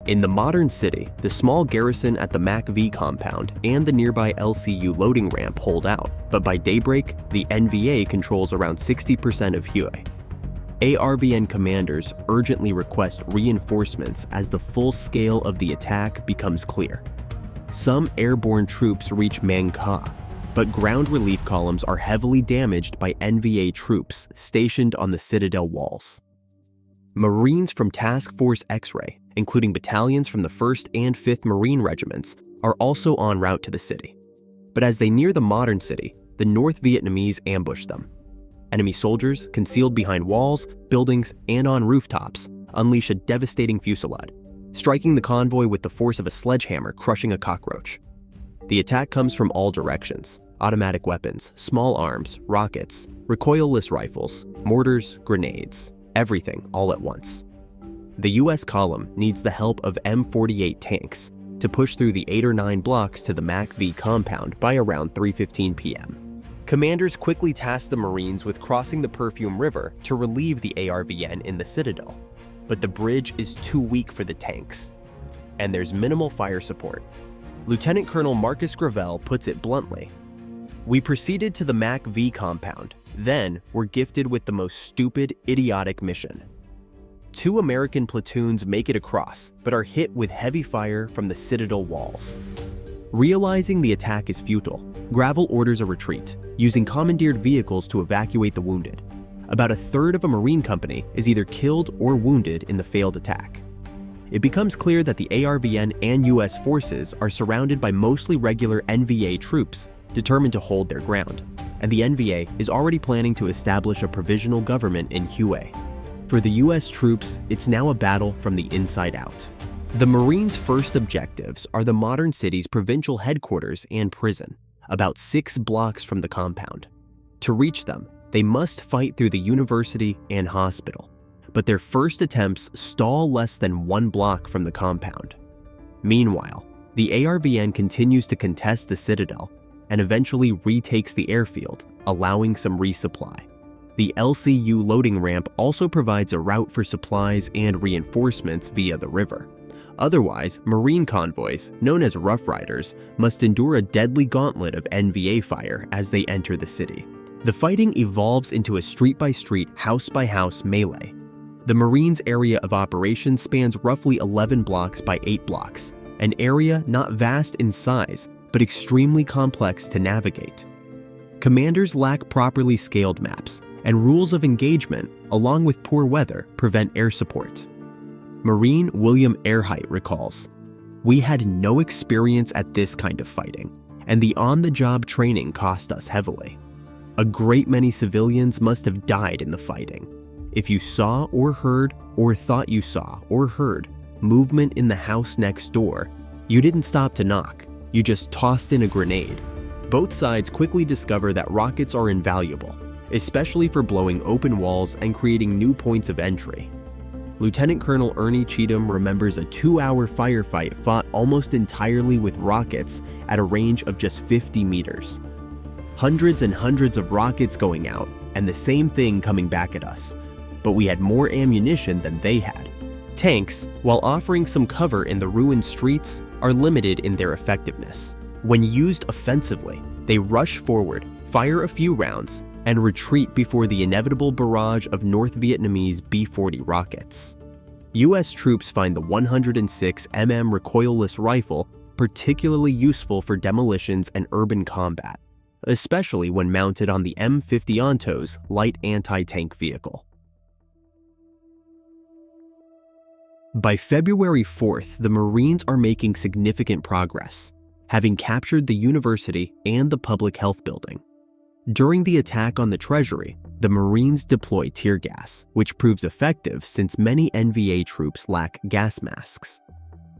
In the modern city, the small garrison at the MAC-V compound and the nearby LCU loading ramp hold out, but by daybreak, the NVA controls around 60% of Hue. ARVN commanders urgently request reinforcements as the full scale of the attack becomes clear. Some airborne troops reach Mangka, but ground relief columns are heavily damaged by NVA troops stationed on the Citadel walls. Marines from Task Force X-Ray, including battalions from the 1st and 5th Marine Regiments, are also en route to the city. But as they near the modern city, the North Vietnamese ambush them. Enemy soldiers, concealed behind walls, buildings, and on rooftops, unleash a devastating fusillade, striking the convoy with the force of a sledgehammer crushing a cockroach. The attack comes from all directions: automatic weapons, small arms, rockets, recoilless rifles, mortars, grenades, everything all at once. The US column needs the help of M48 tanks to push through the 8 or 9 blocks to the MAC-V compound by around 3:15 p.m. Commanders quickly task the Marines with crossing the Perfume River to relieve the ARVN in the Citadel, but the bridge is too weak for the tanks, and there's minimal fire support. Lieutenant Colonel Marcus Gravel puts it bluntly: "We proceeded to the MAC-V compound, then were gifted with the most stupid, idiotic mission. 2 American platoons make it across, but are hit with heavy fire from the Citadel walls." Realizing the attack is futile, Gravel orders a retreat, using commandeered vehicles to evacuate the wounded. About a third of a Marine company is either killed or wounded in the failed attack. It becomes clear that the ARVN and US forces are surrounded by mostly regular NVA troops determined to hold their ground, and the NVA is already planning to establish a provisional government in Hue. For the US troops, it's now a battle from the inside out. The Marines' first objectives are the modern city's provincial headquarters and prison, about 6 blocks from the compound. To reach them, they must fight through the university and hospital, but their first attempts stall less than 1 block from the compound. Meanwhile, the ARVN continues to contest the Citadel and eventually retakes the airfield, allowing some resupply. The LCU loading ramp also provides a route for supplies and reinforcements via the river. Otherwise, Marine convoys, known as Rough Riders, must endure a deadly gauntlet of NVA fire as they enter the city. The fighting evolves into a street-by-street, house-by-house melee. The Marines' area of operations spans roughly 11 blocks by 8 blocks, an area not vast in size, but extremely complex to navigate. Commanders lack properly scaled maps, and rules of engagement, along with poor weather, prevent air support. Marine William Ehrheit recalls, "We had no experience at this kind of fighting, and the on-the-job training cost us heavily. A great many civilians must have died in the fighting. If you saw or heard, or thought you saw or heard, movement in the house next door, you didn't stop to knock, you just tossed in a grenade." Both sides quickly discover that rockets are invaluable, especially for blowing open walls and creating new points of entry. Lieutenant Colonel Ernie Cheatham remembers a 2-hour firefight fought almost entirely with rockets at a range of just 50 meters. Hundreds and hundreds of rockets going out, and the same thing coming back at us. But we had more ammunition than they had. Tanks, while offering some cover in the ruined streets, are limited in their effectiveness. When used offensively, they rush forward, fire a few rounds, and retreat before the inevitable barrage of North Vietnamese B-40 rockets. US troops find the 106mm recoilless rifle particularly useful for demolitions and urban combat, especially when mounted on the M50 Onto's light anti-tank vehicle. By February 4th, the Marines are making significant progress, having captured the university and the public health building. During the attack on the Treasury, the Marines deploy tear gas, which proves effective since many NVA troops lack gas masks.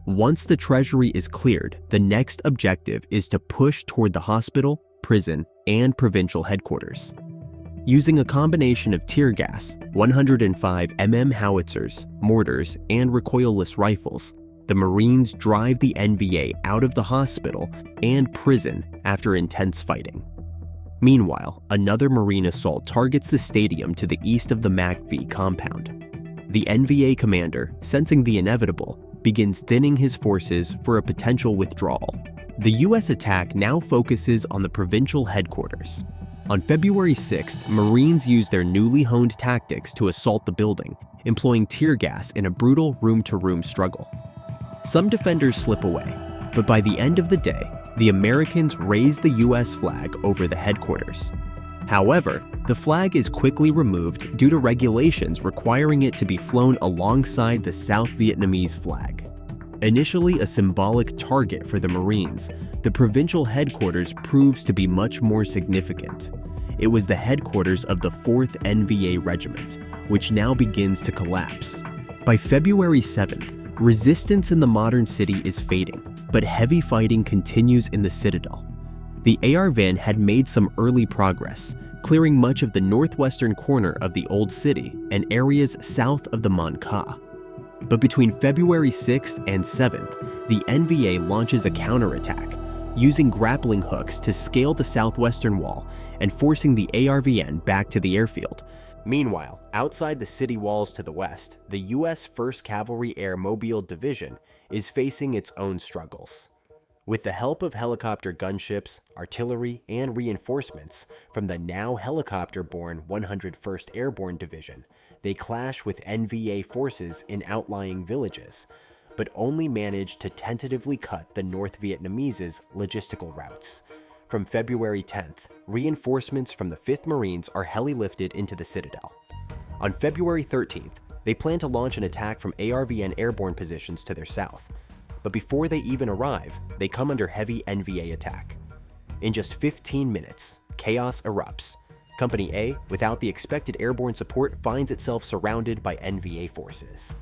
Once the Treasury is cleared, the next objective is to push toward the hospital, prison, and provincial headquarters. Using a combination of tear gas, 105mm howitzers, mortars, and recoilless rifles, the Marines drive the NVA out of the hospital and prison after intense fighting. Meanwhile, another Marine assault targets the stadium to the east of the MAC-V compound. The NVA commander, sensing the inevitable, begins thinning his forces for a potential withdrawal. The US attack now focuses on the provincial headquarters. On February 6th, Marines used their newly honed tactics to assault the building, employing tear gas in a brutal room-to-room struggle. Some defenders slip away, but by the end of the day, the Americans raise the US flag over the headquarters. However, the flag is quickly removed due to regulations requiring it to be flown alongside the South Vietnamese flag. Initially a symbolic target for the Marines, the provincial headquarters proves to be much more significant. It was the headquarters of the 4th NVA Regiment, which now begins to collapse. By February 7th, resistance in the modern city is fading, but heavy fighting continues in the Citadel. The ARVN had made some early progress, clearing much of the northwestern corner of the Old City and areas south of the Mon Ca. But between February 6th and 7th, the NVA launches a counterattack, using grappling hooks to scale the southwestern wall and forcing the ARVN back to the airfield. Meanwhile, outside the city walls to the west, the US 1st Cavalry Air Mobile Division is facing its own struggles. With the help of helicopter gunships, artillery, and reinforcements from the now helicopter-borne 101st Airborne Division, they clash with NVA forces in outlying villages, but only manage to tentatively cut the North Vietnamese's logistical routes. From February 10th, reinforcements from the 5th Marines are heli-lifted into the Citadel. On February 13th, they plan to launch an attack from ARVN airborne positions to their south. But before they even arrive, they come under heavy NVA attack. In just 15 minutes, chaos erupts. Company A, without the expected airborne support, finds itself surrounded by NVA forces.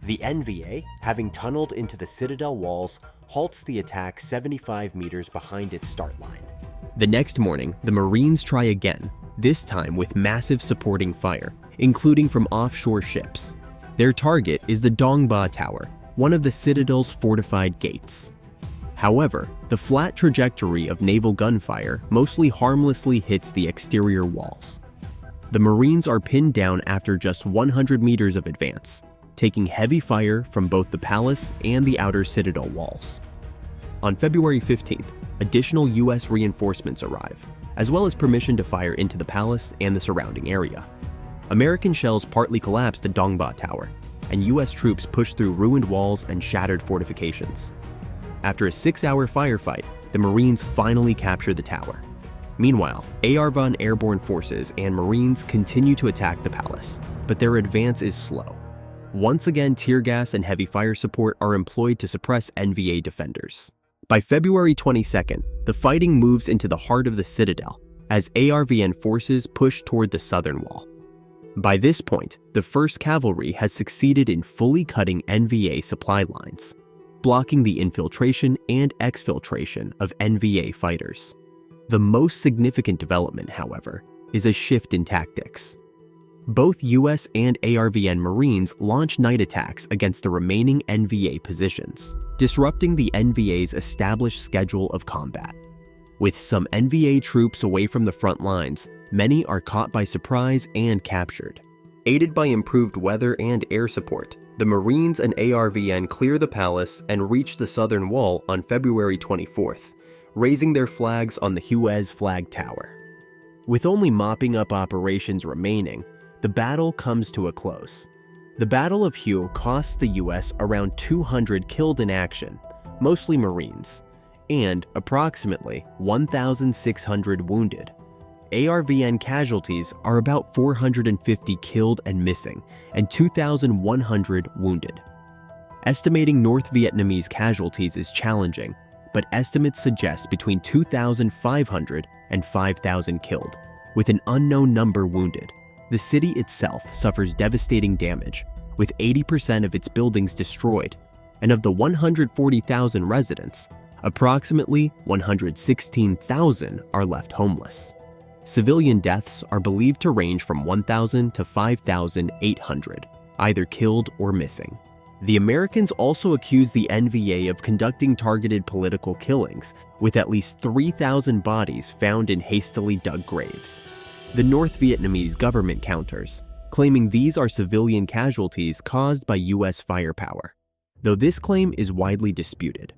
The NVA, having tunneled into the Citadel walls, halts the attack 75 meters behind its start line. The next morning, the Marines try again, this time with massive supporting fire, including from offshore ships. Their target is the Dong Ba Tower, one of the Citadel's fortified gates. However, the flat trajectory of naval gunfire mostly harmlessly hits the exterior walls. The Marines are pinned down after just 100 meters of advance, taking heavy fire from both the palace and the outer Citadel walls. On February 15th, additional US reinforcements arrive, as well as permission to fire into the palace and the surrounding area. American shells partly collapse the Dong Ba Tower, and US troops push through ruined walls and shattered fortifications. After a 6-hour firefight, the Marines finally capture the tower. Meanwhile, ARVN airborne forces and Marines continue to attack the palace, but their advance is slow. Once again, tear gas and heavy fire support are employed to suppress NVA defenders. By February 22nd, the fighting moves into the heart of the Citadel as ARVN forces push toward the southern wall. By this point, the 1st Cavalry has succeeded in fully cutting NVA supply lines, blocking the infiltration and exfiltration of NVA fighters. The most significant development, however, is a shift in tactics. Both US and ARVN Marines launch night attacks against the remaining NVA positions, disrupting the NVA's established schedule of combat. With some NVA troops away from the front lines, many are caught by surprise and captured. Aided by improved weather and air support, the Marines and ARVN clear the palace and reach the southern wall on February 24th, raising their flags on the Hue flag tower. With only mopping up operations remaining, the battle comes to a close. The Battle of Hue costs the US around 200 killed in action, mostly Marines, and approximately 1,600 wounded. ARVN casualties are about 450 killed and missing, and 2,100 wounded. Estimating North Vietnamese casualties is challenging, but estimates suggest between 2,500 and 5,000 killed, with an unknown number wounded. The city itself suffers devastating damage, with 80% of its buildings destroyed, and of the 140,000 residents, approximately 116,000 are left homeless. Civilian deaths are believed to range from 1,000 to 5,800, either killed or missing. The Americans also accuse the NVA of conducting targeted political killings, with at least 3,000 bodies found in hastily dug graves. The North Vietnamese government counters, claiming these are civilian casualties caused by US firepower. though this claim is widely disputed.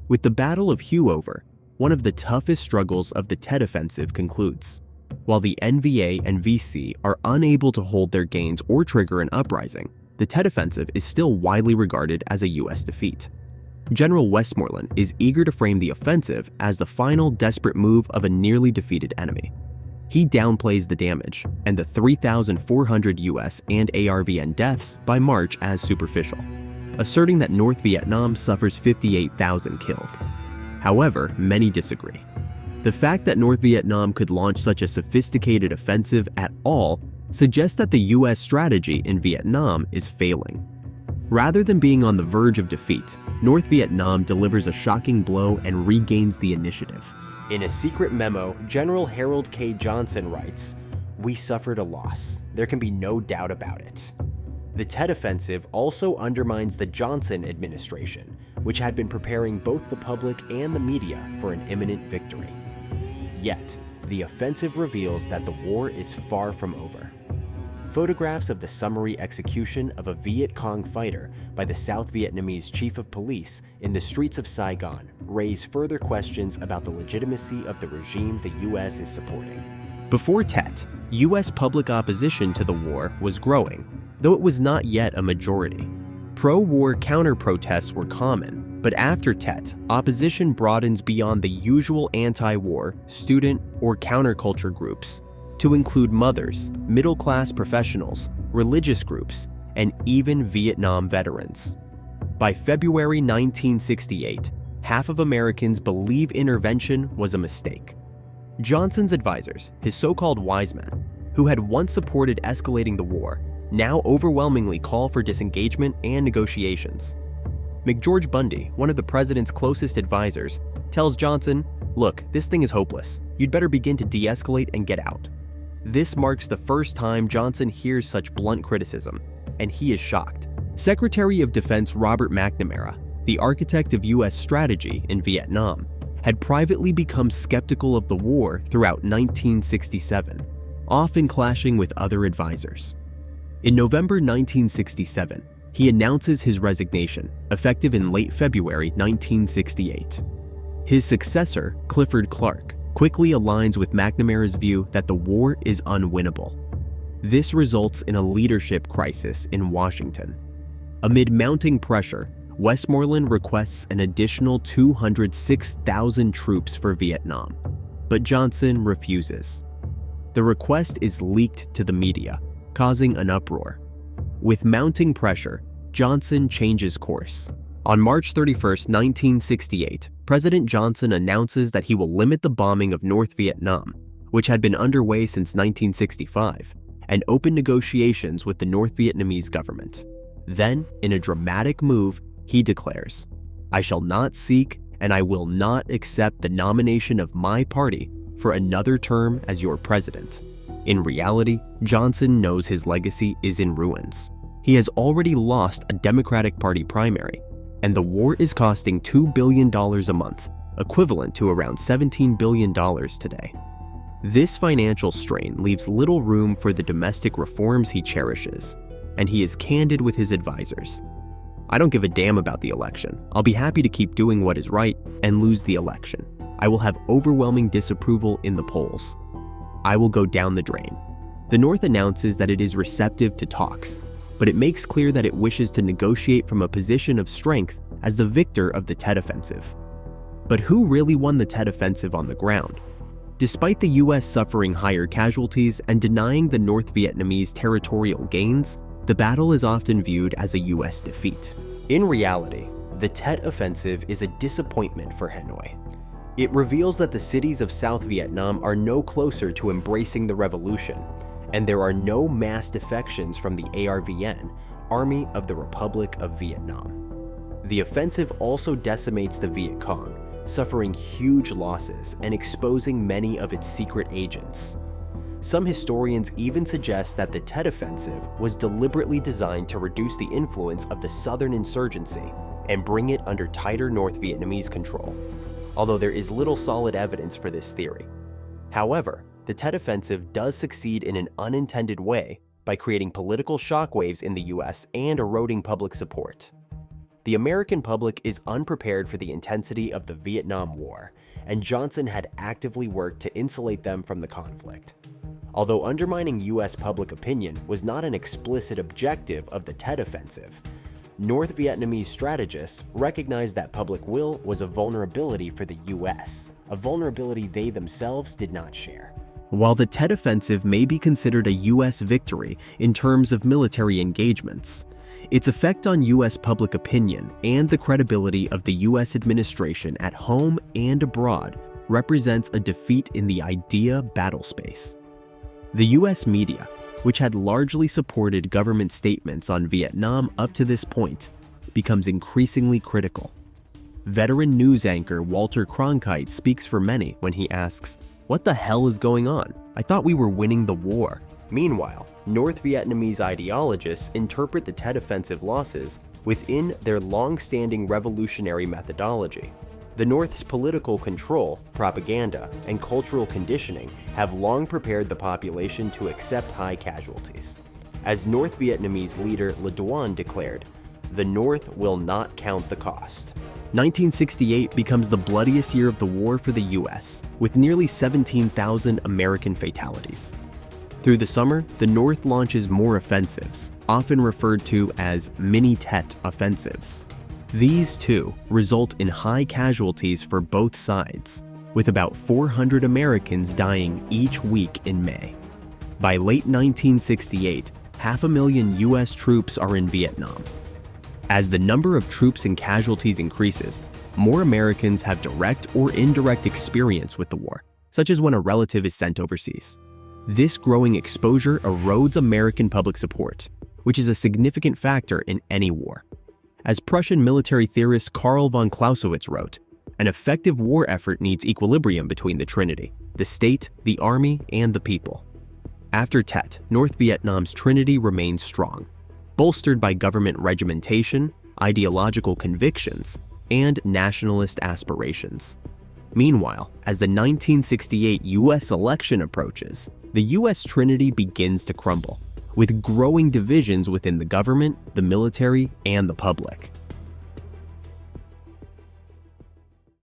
With the Battle of Hue over, one of the toughest struggles of the Tet Offensive concludes. While the NVA and VC are unable to hold their gains or trigger an uprising, the Tet Offensive is still widely regarded as a US defeat. General Westmoreland is eager to frame the offensive as the final desperate move of a nearly defeated enemy. He downplays the damage and the 3,400 US and ARVN deaths by March as superficial, asserting that North Vietnam suffers 58,000 killed. However, many disagree. The fact that North Vietnam could launch such a sophisticated offensive at all suggests that the US strategy in Vietnam is failing. Rather than being on the verge of defeat, North Vietnam delivers a shocking blow and regains the initiative. In a secret memo, General Harold K. Johnson writes, "We suffered a loss. There can be no doubt about it." The Tet Offensive also undermines the Johnson administration, which had been preparing both the public and the media for an imminent victory. Yet, the offensive reveals that the war is far from over. Photographs of the summary execution of a Viet Cong fighter by the South Vietnamese chief of police in the streets of Saigon raise further questions about the legitimacy of the regime the US is supporting. Before Tet, US public opposition to the war was growing, though it was not yet a majority. Pro-war counter-protests were common, but after Tet, opposition broadens beyond the usual anti-war, student, or counterculture groups to include mothers, middle-class professionals, religious groups, and even Vietnam veterans. By February 1968, half of Americans believe intervention was a mistake. Johnson's advisors, his so-called wise men, who had once supported escalating the war, now overwhelmingly call for disengagement and negotiations. McGeorge Bundy, one of the president's closest advisors, tells Johnson, "Look, this thing is hopeless. You'd better begin to de-escalate and get out." This marks the first time Johnson hears such blunt criticism, and he is shocked. Secretary of Defense Robert McNamara, the architect of US strategy in Vietnam, had privately become skeptical of the war throughout 1967, often clashing with other advisors. In November 1967, he announces his resignation, effective in late February 1968. His successor, Clifford Clark, quickly aligns with McNamara's view that the war is unwinnable. This results in a leadership crisis in Washington. Amid mounting pressure, Westmoreland requests an additional 206,000 troops for Vietnam, but Johnson refuses. The request is leaked to the media, causing an uproar. With mounting pressure, Johnson changes course. On March 31, 1968, President Johnson announces that he will limit the bombing of North Vietnam, which had been underway since 1965, and open negotiations with the North Vietnamese government. Then, in a dramatic move, he declares, "I shall not seek and I will not accept the nomination of my party for another term as your president." In reality, Johnson knows his legacy is in ruins. He has already lost a Democratic Party primary, and the war is costing $2 billion a month, equivalent to around $17 billion today. This financial strain leaves little room for the domestic reforms he cherishes, and he is candid with his advisors. "I don't give a damn about the election. I'll be happy to keep doing what is right and lose the election. I will have overwhelming disapproval in the polls. I will go down the drain." The North announces that it is receptive to talks, but it makes clear that it wishes to negotiate from a position of strength as the victor of the Tet Offensive. But who really won the Tet Offensive on the ground? Despite the US suffering higher casualties and denying the North Vietnamese territorial gains, the battle is often viewed as a US defeat. In reality, the Tet Offensive is a disappointment for Hanoi. It reveals that the cities of South Vietnam are no closer to embracing the revolution, and there are no mass defections from the ARVN, Army of the Republic of Vietnam. The offensive also decimates the Viet Cong, suffering huge losses and exposing many of its secret agents. Some historians even suggest that the Tet Offensive was deliberately designed to reduce the influence of the Southern insurgency and bring it under tighter North Vietnamese control, although there is little solid evidence for this theory. However, the Tet Offensive does succeed in an unintended way by creating political shockwaves in the US and eroding public support. The American public is unprepared for the intensity of the Vietnam War, and Johnson had actively worked to insulate them from the conflict. Although undermining US public opinion was not an explicit objective of the Tet Offensive, North Vietnamese strategists recognized that public will was a vulnerability for the US, a vulnerability they themselves did not share. While the Tet Offensive may be considered a US victory in terms of military engagements, its effect on US public opinion and the credibility of the US administration at home and abroad represents a defeat in the idea battle space. The US media, which had largely supported government statements on Vietnam up to this point, becomes increasingly critical. Veteran news anchor Walter Cronkite speaks for many when he asks, "What the hell is going on? I thought we were winning the war." Meanwhile, North Vietnamese ideologists interpret the Tet Offensive losses within their long-standing revolutionary methodology. The North's political control, propaganda, and cultural conditioning have long prepared the population to accept high casualties. As North Vietnamese leader Le Duan declared, "The North will not count the cost." 1968 becomes the bloodiest year of the war for the US, with nearly 17,000 American fatalities. Through the summer, the North launches more offensives, often referred to as mini-Tet offensives. These too result in high casualties for both sides, with about 400 Americans dying each week in May. By late 1968, 500,000 US troops are in Vietnam. As the number of troops and casualties increases, more Americans have direct or indirect experience with the war, such as when a relative is sent overseas. This growing exposure erodes American public support, which is a significant factor in any war. As Prussian military theorist Karl von Clausewitz wrote, "An effective war effort needs equilibrium between the trinity, the state, the army, and the people." After Tet, North Vietnam's trinity remains strong, bolstered by government regimentation, ideological convictions, and nationalist aspirations. Meanwhile, as the 1968 US election approaches, the US trinity begins to crumble, with growing divisions within the government, the military, and the public.